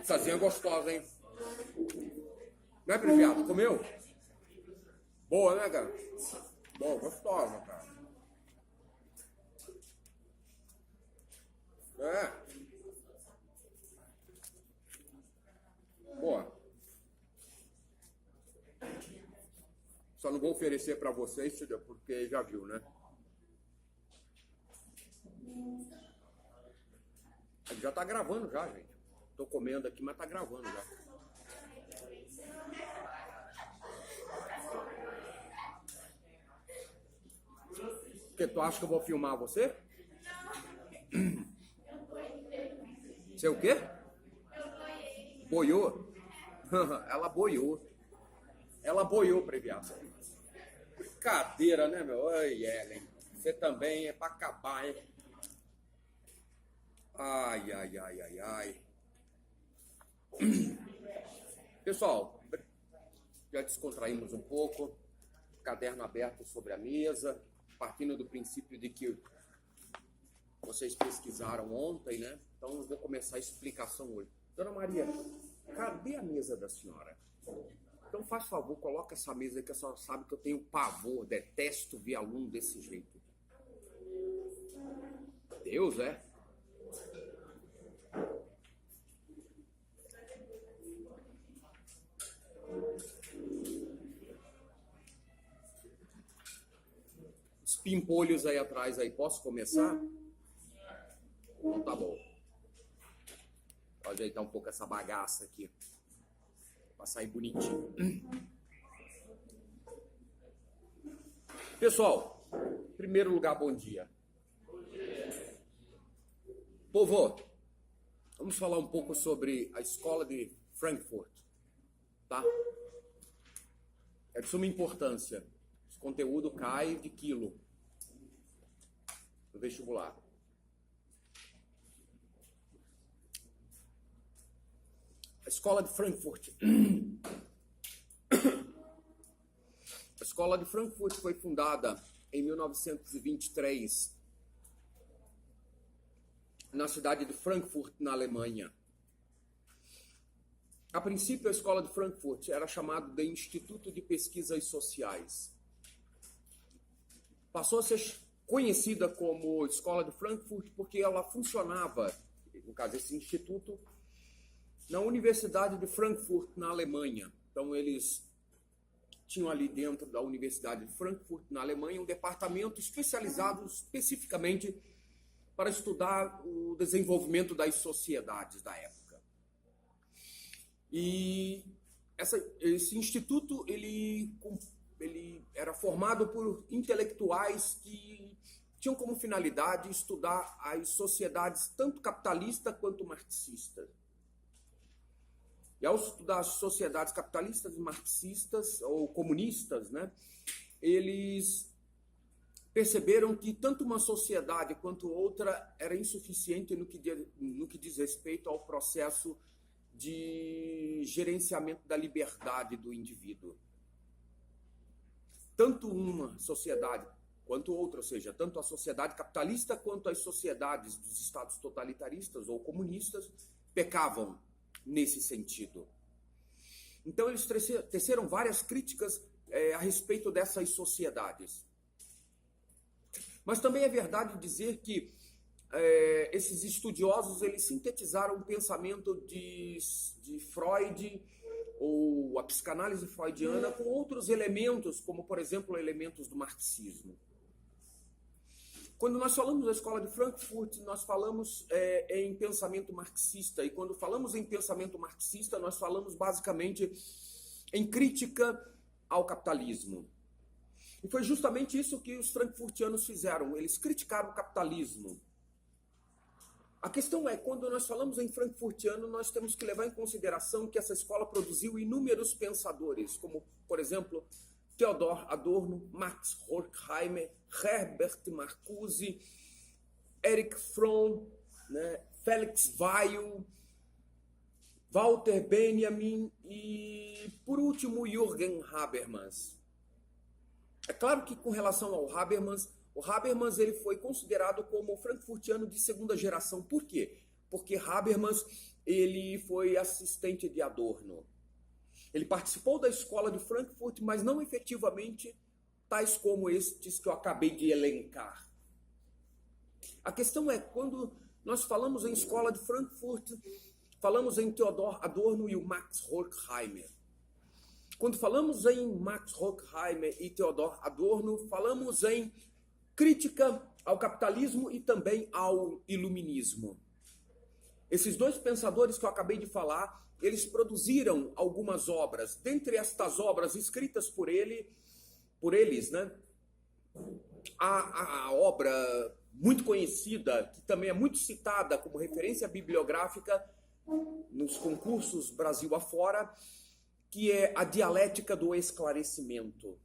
Pizzazinha gostosa, hein? Não é, Priviado? Comeu? Boa, né, cara? Boa, gostosa, cara. É. Boa. Só não vou oferecer pra vocês, porque já viu, né? Já tá gravando já, gente. Tô comendo aqui, mas tá gravando já. Porque tu acha que eu vou filmar você? Você o quê? Boiou? Ela boiou. Ela boiou, Previaça. Brincadeira, né, meu? Oi, Ellen. Você também é pra acabar, hein? Ai, ai, ai, ai, ai. Pessoal, já descontraímos um pouco. Caderno aberto sobre a mesa. Partindo do princípio de que vocês pesquisaram ontem, né? Então eu vou começar a explicação hoje. Dona Maria, cadê a mesa da senhora? Então faz favor, coloca essa mesa aí que a senhora sabe que eu tenho pavor, detesto ver aluno desse jeito. Deus, é? Os pimpolhos aí atrás aí, posso começar? Então tá bom. Vou ajeitar um pouco essa bagaça aqui. Pra sair bonitinho. Pessoal, em primeiro lugar, bom dia. Bom dia. Povo, vamos falar um pouco sobre a escola de Frankfurt, tá? É de suma importância. Esse conteúdo cai de quilo no vestibular. A escola de Frankfurt. A escola de Frankfurt foi fundada em 1923 na cidade de Frankfurt, na Alemanha. A princípio, a escola de Frankfurt era chamada de Instituto de Pesquisas Sociais. Passou a ser conhecida como Escola de Frankfurt porque ela funcionava, no caso, esse instituto, na Universidade de Frankfurt, na Alemanha. Então, eles tinham ali dentro da Universidade de Frankfurt, na Alemanha, um departamento especializado especificamente para estudar o desenvolvimento das sociedades da época. E esse instituto, ele era formado por intelectuais que tinham como finalidade estudar as sociedades tanto capitalistas quanto marxistas. E ao estudar as sociedades capitalistas e marxistas, ou comunistas, né, eles perceberam que tanto uma sociedade quanto outra era insuficiente no que diz respeito ao processo de gerenciamento da liberdade do indivíduo. Tanto uma sociedade quanto outra, ou seja, tanto a sociedade capitalista quanto as sociedades dos estados totalitaristas ou comunistas pecavam nesse sentido. Então eles teceram várias críticas a respeito dessas sociedades. Mas também é verdade dizer que esses estudiosos eles sintetizaram o pensamento de Freud ou a psicanálise freudiana com outros elementos, como por exemplo elementos do marxismo. Quando nós falamos da escola de Frankfurt, nós falamos em pensamento marxista. E quando falamos em pensamento marxista, nós falamos basicamente em crítica ao capitalismo. E foi justamente isso que os frankfurtianos fizeram. Eles criticaram o capitalismo. A questão é, quando nós falamos em frankfurtiano, nós temos que levar em consideração que essa escola produziu inúmeros pensadores, como, por exemplo, Theodor Adorno, Max Horkheimer, Herbert Marcuse, Erich Fromm, né, Felix Weil, Walter Benjamin e, por último, Jürgen Habermas. É claro que com relação ao Habermas, o Habermas ele foi considerado como frankfurtiano de segunda geração. Por quê? Porque Habermas ele foi assistente de Adorno. Ele participou da escola de Frankfurt, mas não efetivamente tais como estes que eu acabei de elencar. A questão é, quando nós falamos em escola de Frankfurt, falamos em Theodor Adorno e o Max Horkheimer. Quando falamos em Max Horkheimer e Theodor Adorno, falamos em crítica ao capitalismo e também ao iluminismo. Esses dois pensadores que eu acabei de falar, eles produziram algumas obras. Dentre estas obras escritas por eles, né, a obra muito conhecida, que também é muito citada como referência bibliográfica nos concursos Brasil afora, que é a Dialética do Esclarecimento.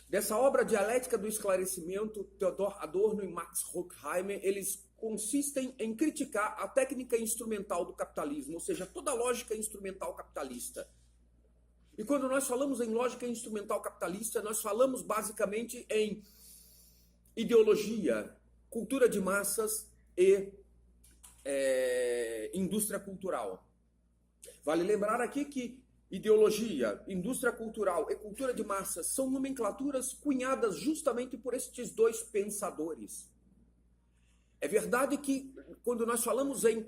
Dessa obra Dialética do Esclarecimento, Theodor Adorno e Max Horkheimer, eles consistem em criticar a técnica instrumental do capitalismo, ou seja, toda a lógica instrumental capitalista. E quando nós falamos em lógica instrumental capitalista, nós falamos basicamente em ideologia, cultura de massas e indústria cultural. Vale lembrar aqui que ideologia, indústria cultural e cultura de massas são nomenclaturas cunhadas justamente por estes dois pensadores. É verdade que quando nós falamos em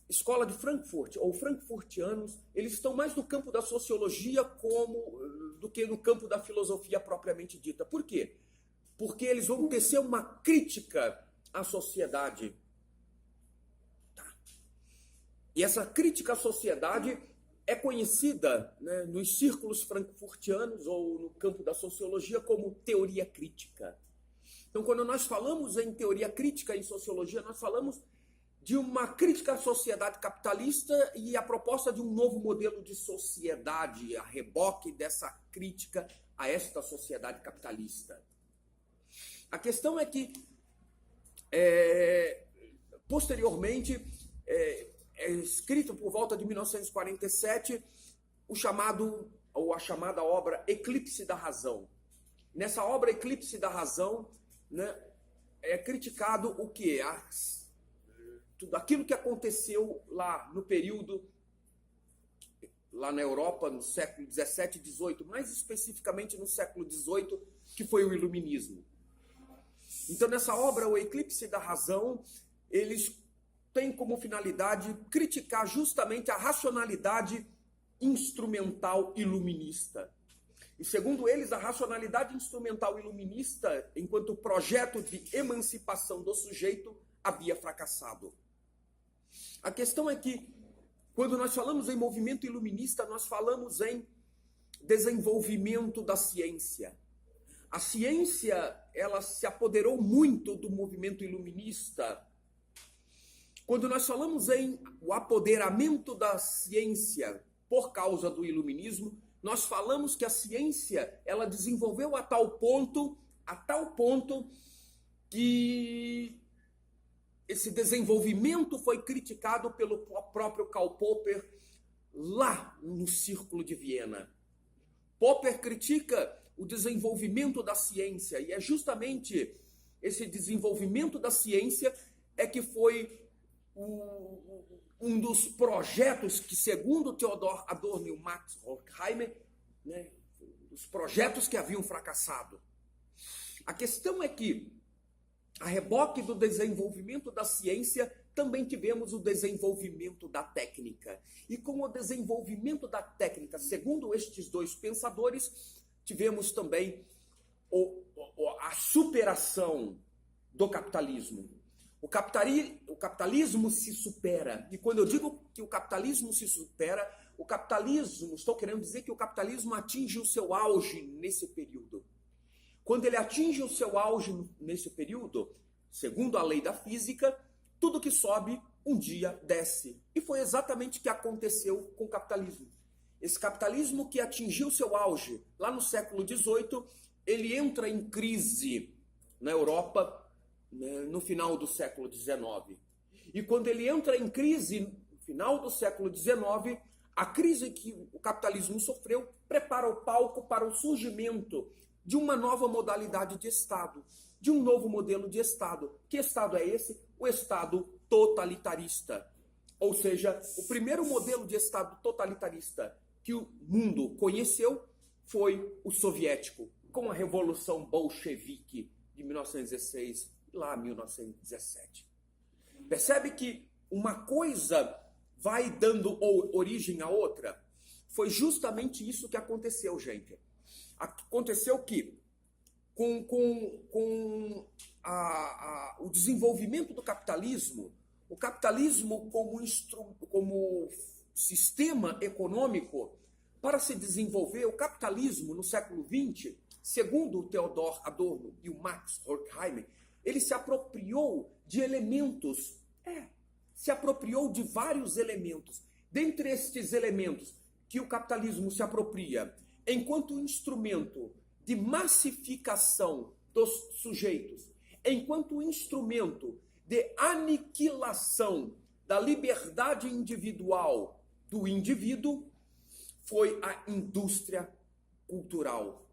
escola de Frankfurt ou frankfurtianos, eles estão mais no campo da sociologia do que no campo da filosofia propriamente dita. Por quê? Porque eles vão tecer uma crítica à sociedade. E essa crítica à sociedade é conhecida, né, nos círculos frankfurtianos ou no campo da sociologia como teoria crítica. Então, quando nós falamos em teoria crítica em sociologia, nós falamos de uma crítica à sociedade capitalista e a proposta de um novo modelo de sociedade, a reboque dessa crítica a esta sociedade capitalista. A questão é que, posteriormente, é escrito por volta de 1947 a chamada obra Eclipse da Razão. Nessa obra Eclipse da Razão, né, é criticado o que? Tudo aquilo que aconteceu lá no período, lá na Europa, no século XVII e XVIII, mais especificamente no século XVIII, que foi o Iluminismo. Então, nessa obra, o Eclipse da Razão, eles têm como finalidade criticar justamente a racionalidade instrumental iluminista. E, segundo eles, a racionalidade instrumental iluminista, enquanto projeto de emancipação do sujeito, havia fracassado. A questão é que, quando nós falamos em movimento iluminista, nós falamos em desenvolvimento da ciência. A ciência, ela se apoderou muito do movimento iluminista. Quando nós falamos em o apoderamento da ciência por causa do iluminismo, nós falamos que a ciência, ela desenvolveu a tal ponto que esse desenvolvimento foi criticado pelo próprio Karl Popper lá no Círculo de Viena. Popper critica o desenvolvimento da ciência, e é justamente esse desenvolvimento da ciência que foi um dos projetos que, segundo Theodor Adorno e Max Horkheimer, né, os projetos que haviam fracassado. A questão é que, a reboque do desenvolvimento da ciência, também tivemos o desenvolvimento da técnica. E com o desenvolvimento da técnica, segundo estes dois pensadores, tivemos também a superação do capitalismo. O capitalismo se supera. E quando eu digo que o capitalismo se supera, estou querendo dizer que o capitalismo atinge o seu auge nesse período. Quando ele atinge o seu auge nesse período, segundo a lei da física, tudo que sobe um dia desce. E foi exatamente o que aconteceu com o capitalismo. Esse capitalismo que atingiu seu auge lá no século XVIII, ele entra em crise na Europa no final do século XIX. E quando ele entra em crise no final do século XIX, a crise que o capitalismo sofreu prepara o palco para o surgimento de uma nova modalidade de Estado, de um novo modelo de Estado. Que Estado é esse? O Estado totalitarista. Ou seja, o primeiro modelo de Estado totalitarista que o mundo conheceu foi o soviético, com a Revolução Bolchevique de 1916 e lá 1917. Percebe que uma coisa vai dando origem à outra? Foi justamente isso que aconteceu, gente. Aconteceu que, com o desenvolvimento do capitalismo, o capitalismo como sistema econômico, para se desenvolver, o capitalismo no século XX, segundo o Theodor Adorno e o Max Horkheimer, ele se apropriou de elementos, se apropriou de vários elementos. Dentre estes elementos que o capitalismo se apropria, enquanto instrumento de massificação dos sujeitos, enquanto instrumento de aniquilação da liberdade individual do indivíduo, foi a indústria cultural.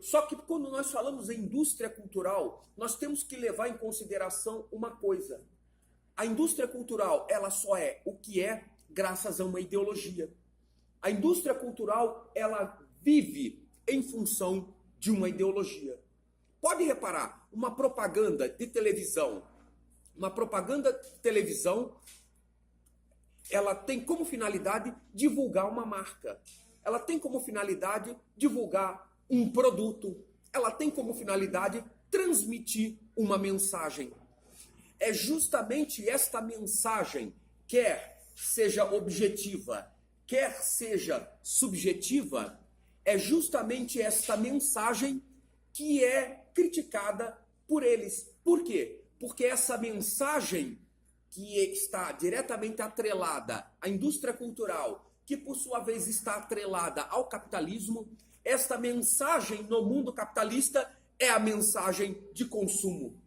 Só que quando nós falamos em indústria cultural, nós temos que levar em consideração uma coisa. A indústria cultural, ela só é o que é graças a uma ideologia. A indústria cultural, ela vive em função de uma ideologia. Pode reparar, uma propaganda de televisão, ela tem como finalidade divulgar uma marca. Ela tem como finalidade divulgar um produto. Ela tem como finalidade transmitir uma mensagem. É justamente esta mensagem, quer seja objetiva, quer seja subjetiva, é justamente esta mensagem que é criticada por eles. Por quê? Porque essa mensagem que está diretamente atrelada à indústria cultural, que por sua vez está atrelada ao capitalismo, esta mensagem no mundo capitalista é a mensagem de consumo.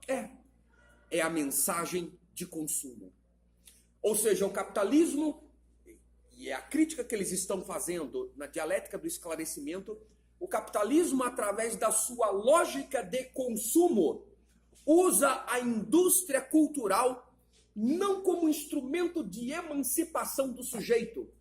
É a mensagem de consumo. Ou seja, o capitalismo, e é a crítica que eles estão fazendo na dialética do esclarecimento, o capitalismo, através da sua lógica de consumo, usa a indústria cultural não como instrumento de emancipação do sujeito,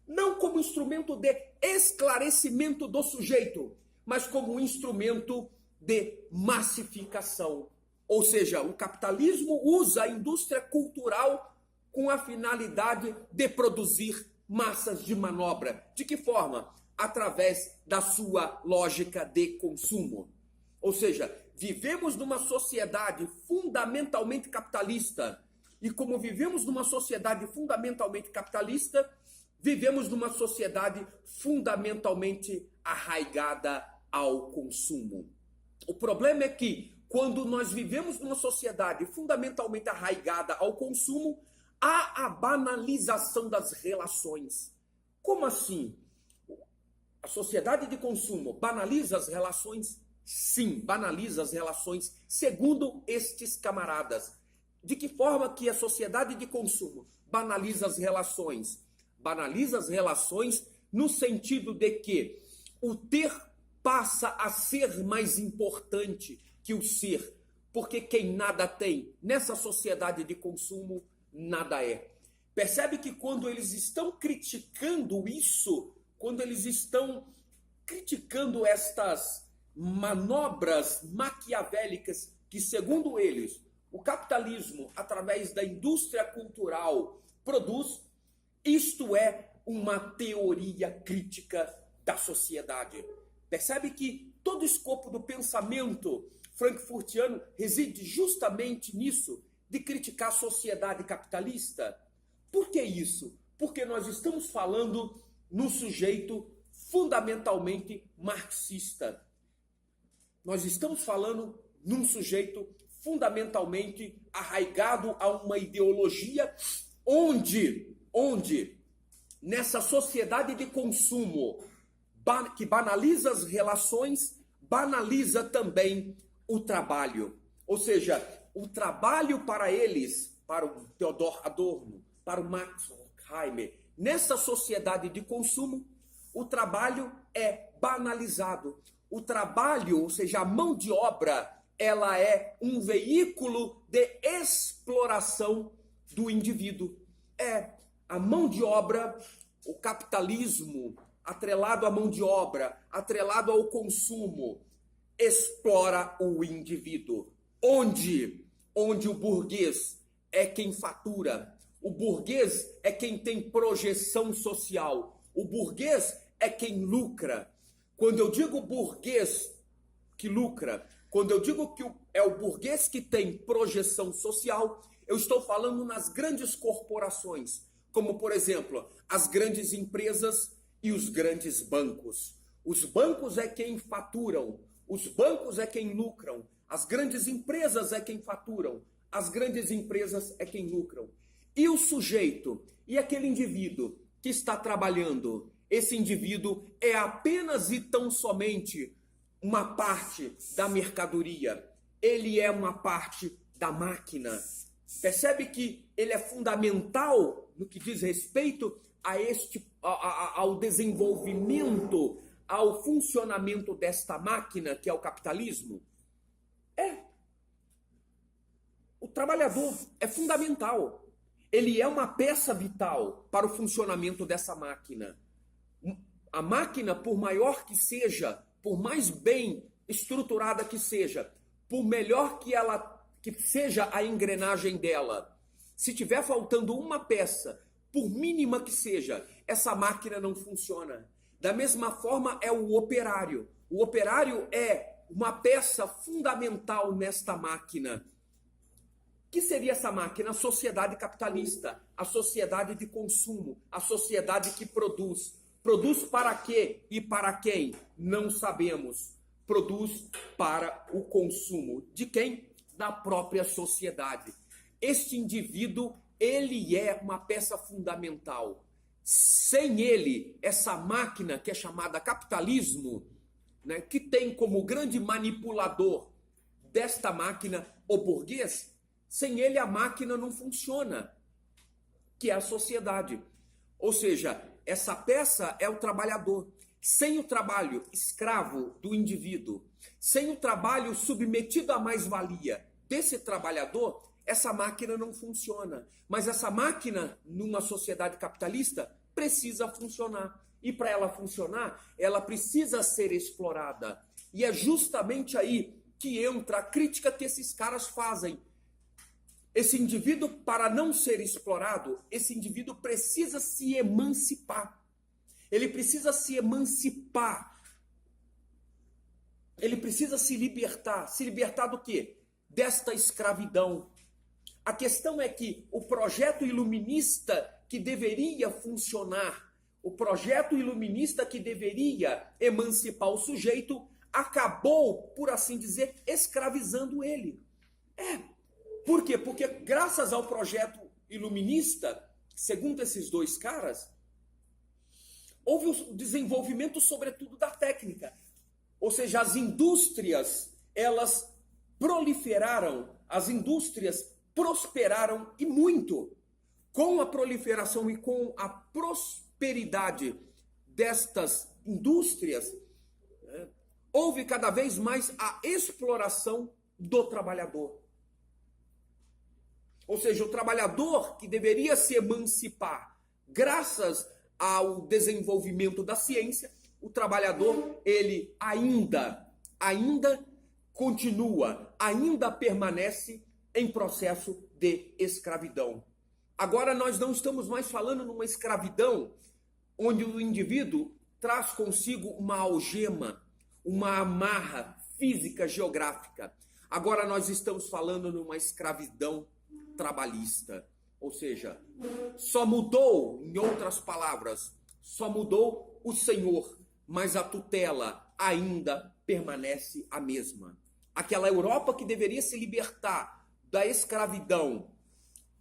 não como instrumento de esclarecimento do sujeito, mas como instrumento de massificação. Ou seja, o capitalismo usa a indústria cultural com a finalidade de produzir massas de manobra. De que forma? Através da sua lógica de consumo. Ou seja, vivemos numa sociedade fundamentalmente capitalista. E como vivemos numa sociedade fundamentalmente capitalista, vivemos numa sociedade fundamentalmente arraigada ao consumo. O problema é que, quando nós vivemos numa sociedade fundamentalmente arraigada ao consumo, há a banalização das relações. Como assim? A sociedade de consumo banaliza as relações? Sim, banaliza as relações, segundo estes camaradas. De que forma que a sociedade de consumo banaliza as relações? Banaliza as relações no sentido de que o ter passa a ser mais importante que o ser, porque quem nada tem nessa sociedade de consumo, nada é. Percebe que quando eles estão criticando isso, quando eles estão criticando estas manobras maquiavélicas que, segundo eles, o capitalismo, através da indústria cultural, produz, isto é uma teoria crítica da sociedade. Percebe que todo o escopo do pensamento frankfurtiano reside justamente nisso, de criticar a sociedade capitalista? Por que isso? Porque nós estamos falando num sujeito fundamentalmente marxista. Nós estamos falando num sujeito fundamentalmente arraigado a uma ideologia onde nessa sociedade de consumo que banaliza as relações, banaliza também o trabalho. Ou seja, o trabalho para eles, para o Theodor Adorno, para o Max Horkheimer, nessa sociedade de consumo, o trabalho é banalizado. O trabalho, ou seja, a mão de obra, ela é um veículo de exploração do indivíduo. É a mão de obra, o capitalismo atrelado à mão de obra, atrelado ao consumo, explora o indivíduo. Onde o burguês é quem fatura, o burguês é quem tem projeção social, o burguês é quem lucra. Quando eu digo burguês que lucra, quando eu digo que é o burguês que tem projeção social, eu estou falando nas grandes corporações, como, por exemplo, as grandes empresas e os grandes bancos. Os bancos é quem faturam, os bancos é quem lucram, as grandes empresas é quem faturam, as grandes empresas é quem lucram. E o sujeito, e aquele indivíduo que está trabalhando, esse indivíduo é apenas e tão somente uma parte da mercadoria. Ele é uma parte da máquina. Percebe que ele é fundamental no que diz respeito ao desenvolvimento, ao funcionamento desta máquina que é o capitalismo? O trabalhador é fundamental. Ele é uma peça vital para o funcionamento dessa máquina. A máquina, por maior que seja, por mais bem estruturada que seja, por melhor que seja a engrenagem dela, se tiver faltando uma peça, por mínima que seja, essa máquina não funciona. Da mesma forma é o operário. O operário é uma peça fundamental nesta máquina. O que seria essa máquina? A sociedade capitalista, a sociedade de consumo, a sociedade que produz. Produz para quê e para quem? Não sabemos. Produz para o consumo. De quem? Da própria sociedade. Este indivíduo, ele é uma peça fundamental. Sem ele, essa máquina que é chamada capitalismo, né, que tem como grande manipulador desta máquina o burguês, sem ele a máquina não funciona, que é a sociedade. Ou seja, essa peça é o trabalhador. Sem o trabalho escravo do indivíduo, sem o trabalho submetido à mais-valia desse trabalhador, essa máquina não funciona. Mas essa máquina, numa sociedade capitalista, precisa funcionar. E para ela funcionar, ela precisa ser explorada. E é justamente aí que entra a crítica que esses caras fazem. Esse indivíduo, para não ser explorado, esse indivíduo precisa se emancipar. Ele precisa se emancipar. Ele precisa se libertar. Se libertar do quê? Desta escravidão. A questão é que o projeto iluminista que deveria funcionar, o projeto iluminista que deveria emancipar o sujeito, acabou, por assim dizer, escravizando ele. Por quê? Porque graças ao projeto iluminista, segundo esses dois caras, houve o desenvolvimento, sobretudo, da técnica. Ou seja, as indústrias, elas proliferaram, as indústrias prosperaram e muito. Com a proliferação e com a prosperidade destas indústrias, houve cada vez mais a exploração do trabalhador. Ou seja, o trabalhador que deveria se emancipar graças ao desenvolvimento da ciência, o trabalhador, ele ainda continua, ainda permanece em processo de escravidão. Agora nós não estamos mais falando numa escravidão onde o indivíduo traz consigo uma algema, uma amarra física, geográfica. Agora nós estamos falando numa escravidão trabalhista. Ou seja, só mudou, em outras palavras, só mudou o senhor, mas a tutela ainda permanece a mesma. Aquela Europa que deveria se libertar da escravidão,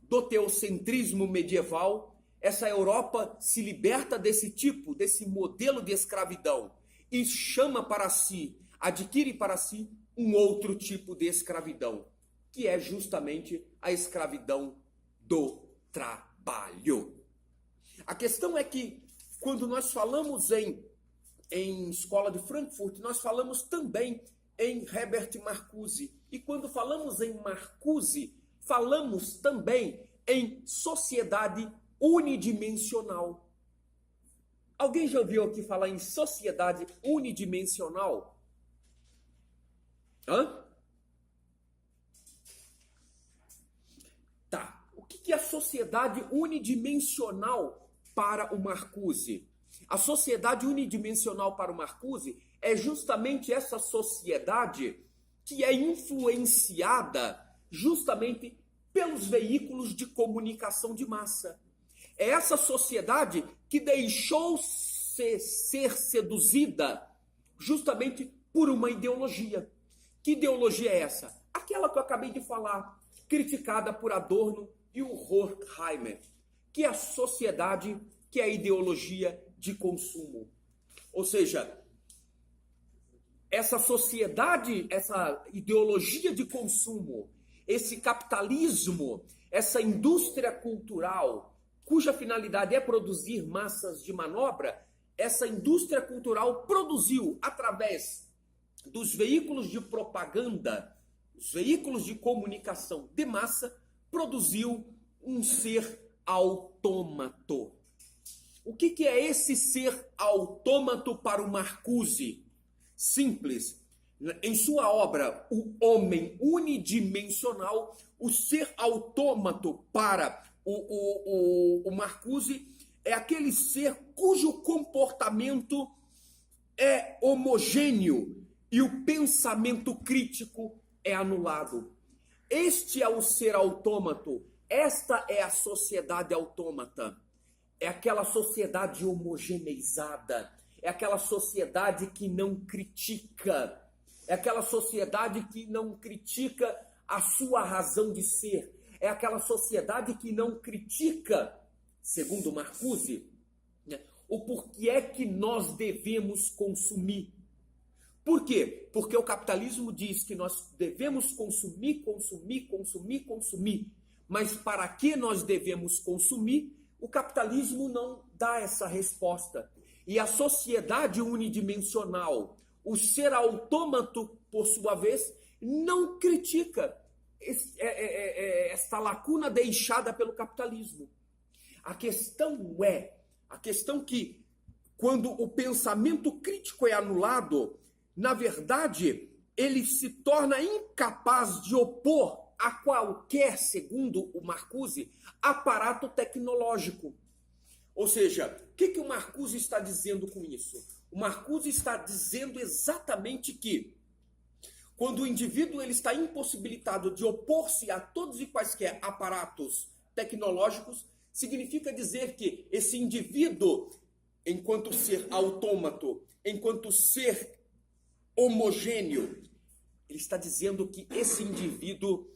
do teocentrismo medieval, essa Europa se liberta desse desse modelo de escravidão e chama para si, adquire para si um outro tipo de escravidão, que é justamente a escravidão do trabalho. A questão é que, quando nós falamos em Escola de Frankfurt, nós falamos também em Herbert Marcuse. E quando falamos em Marcuse, falamos também em sociedade unidimensional. Alguém já ouviu aqui falar em sociedade unidimensional? Hã? Tá. O que é a sociedade unidimensional para o Marcuse? A sociedade unidimensional para o Marcuse é justamente essa sociedade que é influenciada justamente pelos veículos de comunicação de massa. É essa sociedade que deixou ser seduzida justamente por uma ideologia. Que ideologia é essa? Aquela que eu acabei de falar, criticada por Adorno e o Horkheimer, que é a sociedade, que é a ideologia de consumo. Ou seja, essa sociedade, essa ideologia de consumo, esse capitalismo, essa indústria cultural, cuja finalidade é produzir massas de manobra, essa indústria cultural produziu, através dos veículos de propaganda, os veículos de comunicação de massa, produziu um ser autômato. O que é esse ser autômato para o Marcuse? Simples. Em sua obra, O Homem Unidimensional, o ser autômato para o Marcuse é aquele ser cujo comportamento é homogêneo e o pensamento crítico é anulado. Este é o ser autômato. Esta é a sociedade autômata. É aquela sociedade homogeneizada. É aquela sociedade que não critica. É aquela sociedade que não critica a sua razão de ser. É aquela sociedade que não critica, segundo Marcuse, o porquê é que nós devemos consumir. Por quê? Porque o capitalismo diz que nós devemos consumir. Mas para que nós devemos consumir, o capitalismo não dá essa resposta. E a sociedade unidimensional, o ser autômato, por sua vez, não critica esta lacuna deixada pelo capitalismo. A questão que, quando o pensamento crítico é anulado, na verdade, ele se torna incapaz de opor a qualquer, segundo o Marcuse, aparato tecnológico. Ou seja, o que o Marcuse está dizendo com isso? O Marcuse está dizendo exatamente que, quando o indivíduo ele está impossibilitado de opor-se a todos e quaisquer aparatos tecnológicos, significa dizer que esse indivíduo, enquanto ser autômato, enquanto ser homogêneo, ele está dizendo que esse indivíduo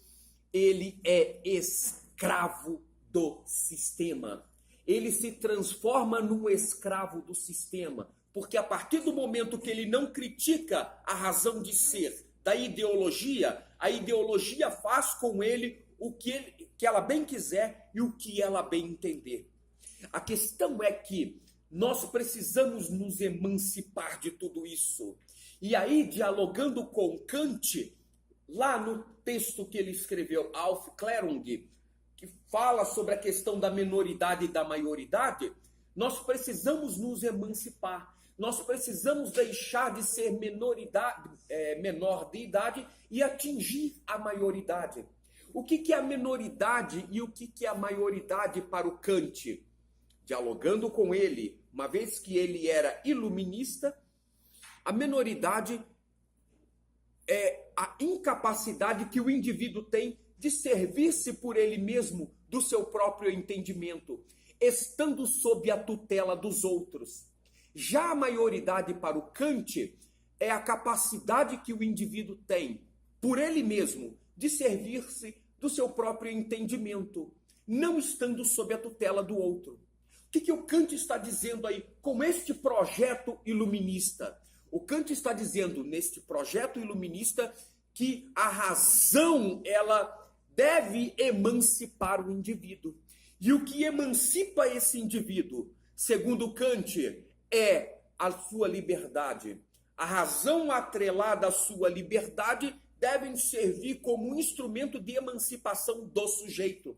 ele é escravo do sistema. Ele se transforma num escravo do sistema, porque a partir do momento que ele não critica a razão de ser da ideologia, a ideologia faz com ele o que ela bem quiser e o que ela bem entender. A questão é que nós precisamos nos emancipar de tudo isso. E aí, dialogando com Kant, lá no texto que ele escreveu, Aufklärung, que fala sobre a questão da minoridade e da maioridade, nós precisamos nos emancipar. Nós precisamos deixar de ser menor de idade e atingir a maioridade. O que é a minoridade e o que é a maioridade para o Kant? Dialogando com ele, uma vez que ele era iluminista, a minoridade é a incapacidade que o indivíduo tem de servir-se por ele mesmo do seu próprio entendimento, estando sob a tutela dos outros. Já a maioridade para o Kant é a capacidade que o indivíduo tem, por ele mesmo, de servir-se do seu próprio entendimento, não estando sob a tutela do outro. O que o Kant está dizendo aí com este projeto iluminista? O Kant está dizendo neste projeto iluminista que a razão ela deve emancipar o indivíduo. E o que emancipa esse indivíduo, segundo Kant, é a sua liberdade. A razão atrelada à sua liberdade devem servir como um instrumento de emancipação do sujeito.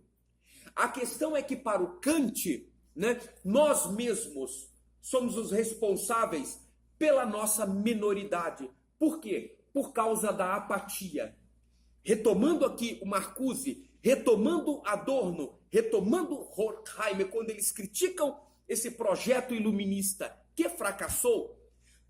A questão é que para o Kant, né, nós mesmos somos os responsáveis pela nossa minoridade. Por quê? Por causa da apatia. Retomando aqui o Marcuse, retomando Adorno, retomando Horkheimer, quando eles criticam esse projeto iluminista que fracassou,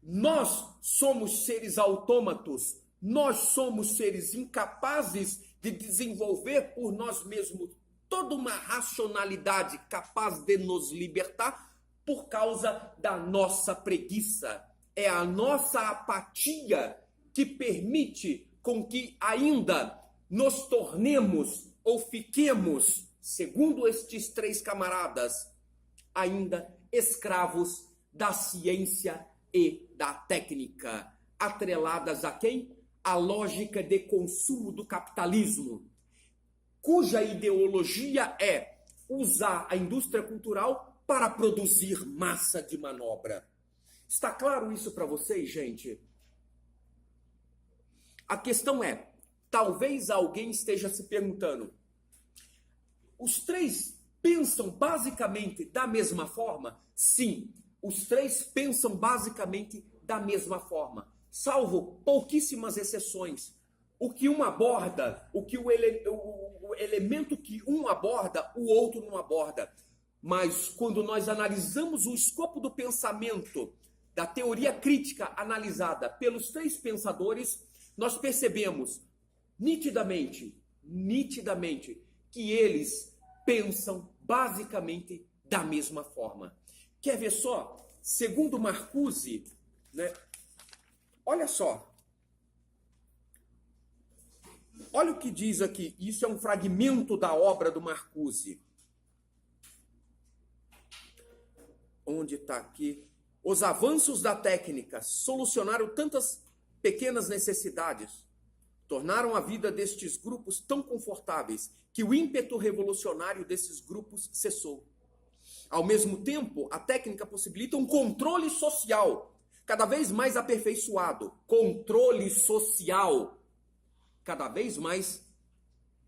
nós somos seres autômatos, nós somos seres incapazes de desenvolver por nós mesmos toda uma racionalidade capaz de nos libertar por causa da nossa preguiça. É a nossa apatia que permite com que ainda nos tornemos ou fiquemos, segundo estes três camaradas, ainda escravos da ciência e da técnica, atreladas a quem? A lógica de consumo do capitalismo, cuja ideologia é usar a indústria cultural para produzir massa de manobra. Está claro isso para vocês, gente? A questão é, talvez alguém esteja se perguntando, os três pensam basicamente da mesma forma? Sim, os três pensam basicamente da mesma forma, salvo pouquíssimas exceções. O que um aborda, o elemento que um aborda, o outro não aborda. Mas quando nós analisamos o escopo do pensamento, da teoria crítica analisada pelos três pensadores, nós percebemos nitidamente, que eles pensam basicamente da mesma forma. Quer ver só? Segundo Marcuse, né? Olha só. Olha o que diz aqui. Isso é um fragmento da obra do Marcuse. Onde está aqui? Os avanços da técnica solucionaram tantas pequenas necessidades, tornaram a vida destes grupos tão confortáveis que o ímpeto revolucionário desses grupos cessou. Ao mesmo tempo, a técnica possibilita um controle social cada vez mais aperfeiçoado. Controle social cada vez mais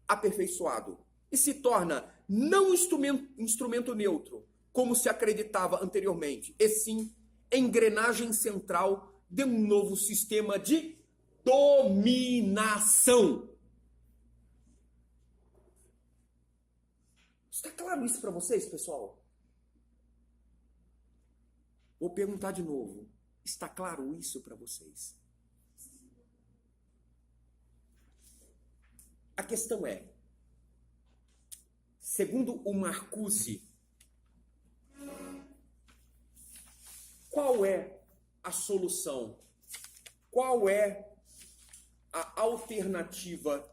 aperfeiçoado. E se torna não instrumento neutro, como se acreditava anteriormente, e sim engrenagem central de um novo sistema de dominação. Está claro isso para vocês, pessoal? Vou perguntar de novo. Está claro isso para vocês? A questão é, segundo o Marcuse, qual é a solução? Qual é a alternativa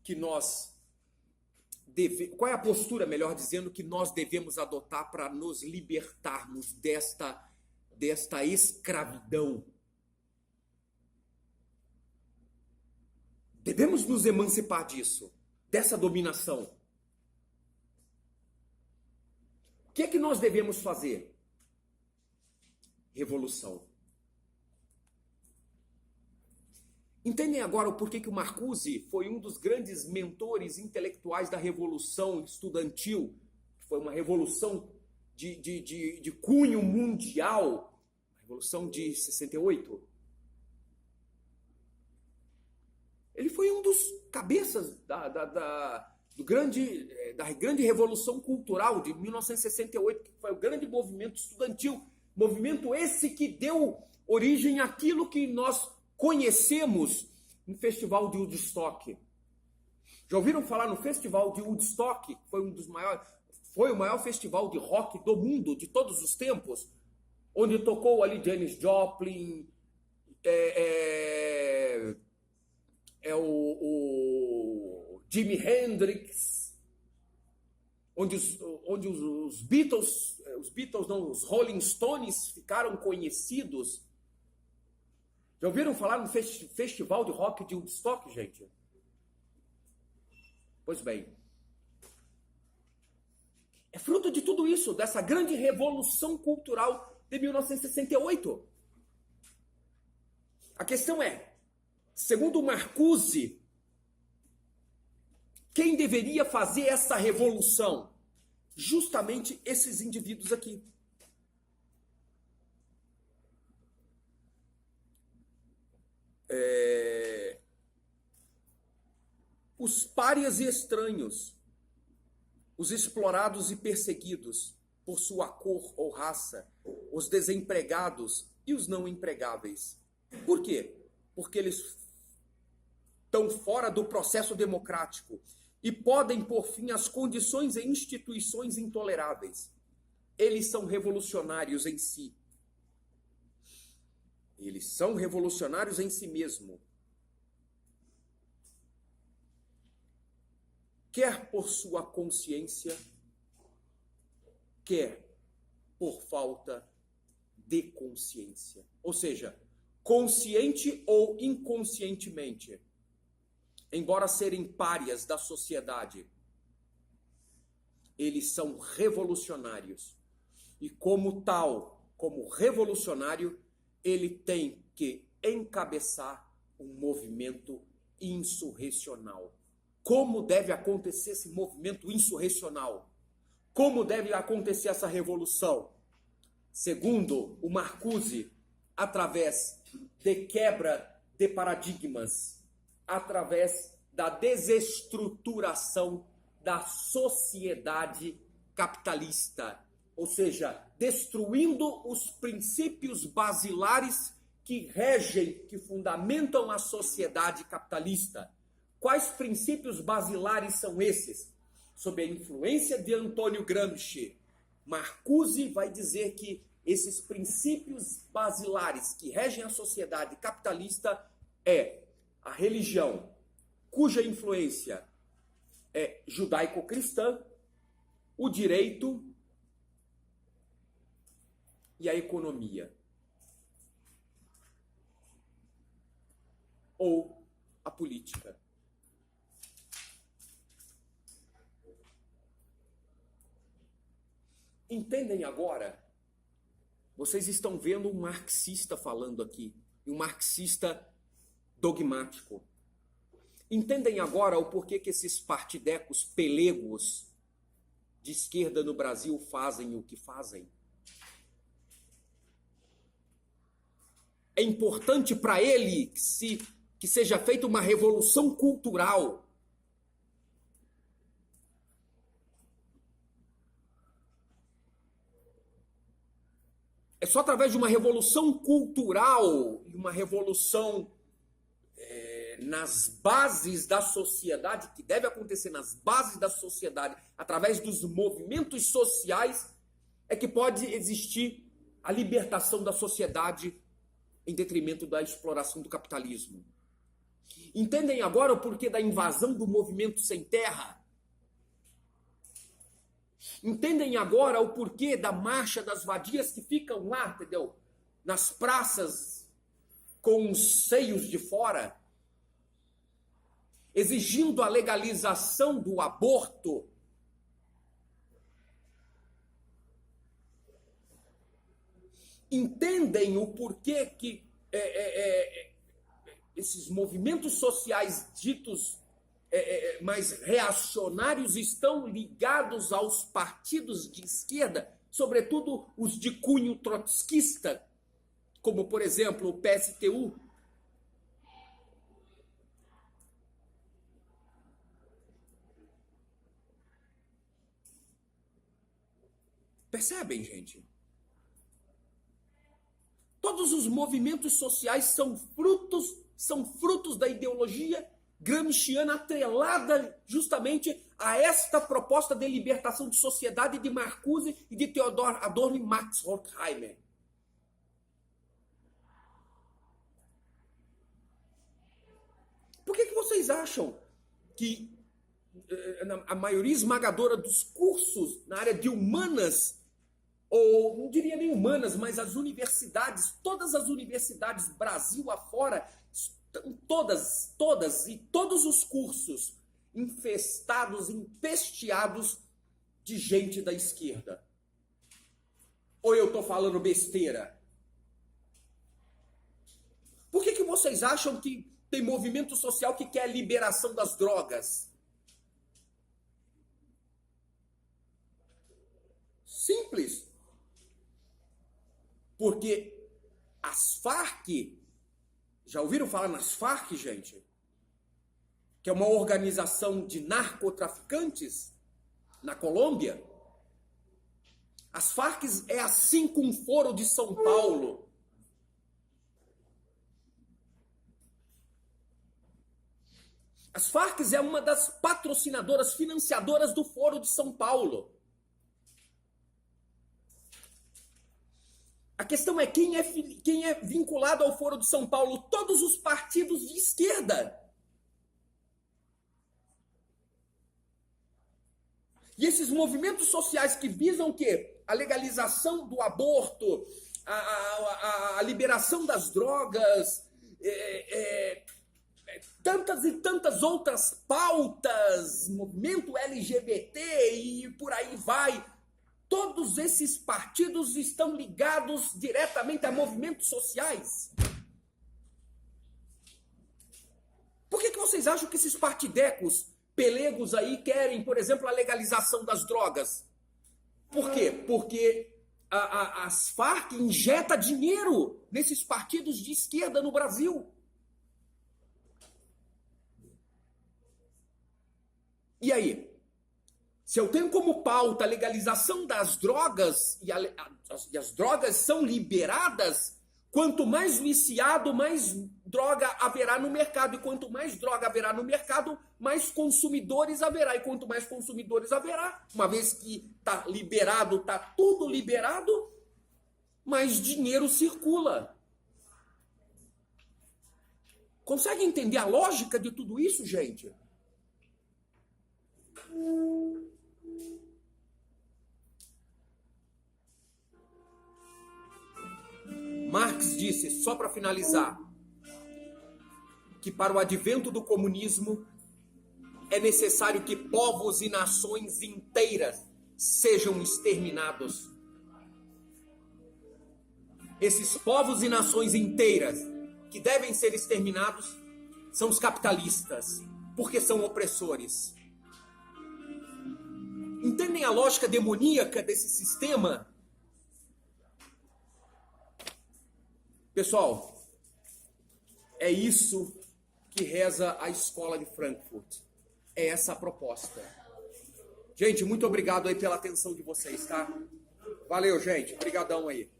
que nós devemos... Qual é a postura, melhor dizendo, que nós devemos adotar para nos libertarmos desta escravidão? Devemos nos emancipar disso, dessa dominação. O que é que nós devemos fazer? Revolução. Entendem agora o porquê que o Marcuse foi um dos grandes mentores intelectuais da Revolução Estudantil, que foi uma revolução de cunho mundial, a Revolução de 68. Ele foi um dos cabeças da grande Revolução Cultural de 1968, que foi o grande movimento estudantil. Movimento esse que deu origem àquilo que nós conhecemos no Festival de Woodstock. Já ouviram falar no Festival de Woodstock? Foi o maior festival de rock do mundo, de todos os tempos, onde tocou ali Janis Joplin, o Jimi Hendrix, onde os Beatles, os Rolling Stones ficaram conhecidos. Já ouviram falar no Festival de Rock de Woodstock, gente? Pois bem, é fruto de tudo isso, dessa grande revolução cultural de 1968. A questão é, segundo Marcuse, o Quem deveria fazer essa revolução? Justamente esses indivíduos aqui. Os párias e estranhos, os explorados e perseguidos por sua cor ou raça, os desempregados e os não empregáveis. Por quê? Porque eles estão fora do processo democrático e podem pôr fim às condições e instituições intoleráveis. Eles são revolucionários em si. Eles são revolucionários em si mesmo. Quer por sua consciência, quer por falta de consciência. Ou seja, consciente ou inconscientemente, embora serem párias da sociedade, eles são revolucionários. E como tal, como revolucionário, ele tem que encabeçar um movimento insurrecional. Como deve acontecer esse movimento insurrecional? Como deve acontecer essa revolução? Segundo o Marcuse, através de quebra de paradigmas, através da desestruturação da sociedade capitalista, ou seja, destruindo os princípios basilares que regem, que fundamentam a sociedade capitalista. Quais princípios basilares são esses? Sob a influência de Antônio Gramsci, Marcuse vai dizer que esses princípios basilares que regem a sociedade capitalista é a religião, cuja influência é judaico-cristã, o direito e a economia. Ou a política. Entendem agora? Vocês estão vendo um marxista falando aqui, um marxista dogmático. Entendem agora o porquê que esses partidecos pelegos de esquerda no Brasil fazem o que fazem? É importante para ele que seja feita uma revolução cultural. É só através de uma revolução cultural e uma revolução nas bases da sociedade, que deve acontecer nas bases da sociedade, através dos movimentos sociais, é que pode existir a libertação da sociedade em detrimento da exploração do capitalismo. Entendem agora o porquê da invasão do movimento sem terra? Entendem agora o porquê da marcha das vadias que ficam lá, entendeu? Nas praças com os seios de fora, exigindo a legalização do aborto. Entendem o porquê que esses movimentos sociais ditos mais reacionários estão ligados aos partidos de esquerda, sobretudo os de cunho trotskista, como, por exemplo, o PSTU. Percebem, gente? Todos os movimentos sociais são frutos da ideologia gramsciana atrelada justamente a esta proposta de libertação de sociedade de Marcuse e de Theodor Adorno e Max Horkheimer. Por que vocês acham que a maioria esmagadora dos cursos na área de humanas, ou não diria nem humanas, mas as universidades, todas as universidades Brasil afora, todas e todos os cursos infestados, empesteados de gente da esquerda? Ou eu estou falando besteira? Por que vocês acham que tem movimento social que quer a liberação das drogas? simples. Porque as Farc, já ouviram falar nas Farc, gente? Que é uma organização de narcotraficantes na Colômbia. As Farc é assim com o Foro de São Paulo. As Farc é uma das patrocinadoras, financiadoras do Foro de São Paulo. A questão é quem é vinculado ao Foro de São Paulo? Todos os partidos de esquerda. E esses movimentos sociais que visam o quê? A legalização do aborto, a liberação das drogas, tantas e tantas outras pautas, movimento LGBT e por aí vai. Todos esses partidos estão ligados diretamente a movimentos sociais. Por que vocês acham que esses partidecos pelegos aí querem, por exemplo, a legalização das drogas? Por quê? Porque as Farc injeta dinheiro nesses partidos de esquerda no Brasil. E aí? Se eu tenho como pauta a legalização das drogas e as drogas são liberadas, quanto mais viciado, mais droga haverá no mercado. E quanto mais droga haverá no mercado, mais consumidores haverá. E quanto mais consumidores haverá, uma vez que está liberado, está tudo liberado, mais dinheiro circula. Consegue entender a lógica de tudo isso, gente? Marx disse, só para finalizar, que para o advento do comunismo é necessário que povos e nações inteiras sejam exterminados. Esses povos e nações inteiras que devem ser exterminados são os capitalistas, porque são opressores. Entendem a lógica demoníaca desse sistema? Pessoal, é isso que reza a escola de Frankfurt. É essa a proposta. Gente, muito obrigado aí pela atenção de vocês, tá? Valeu, gente. Obrigadão aí.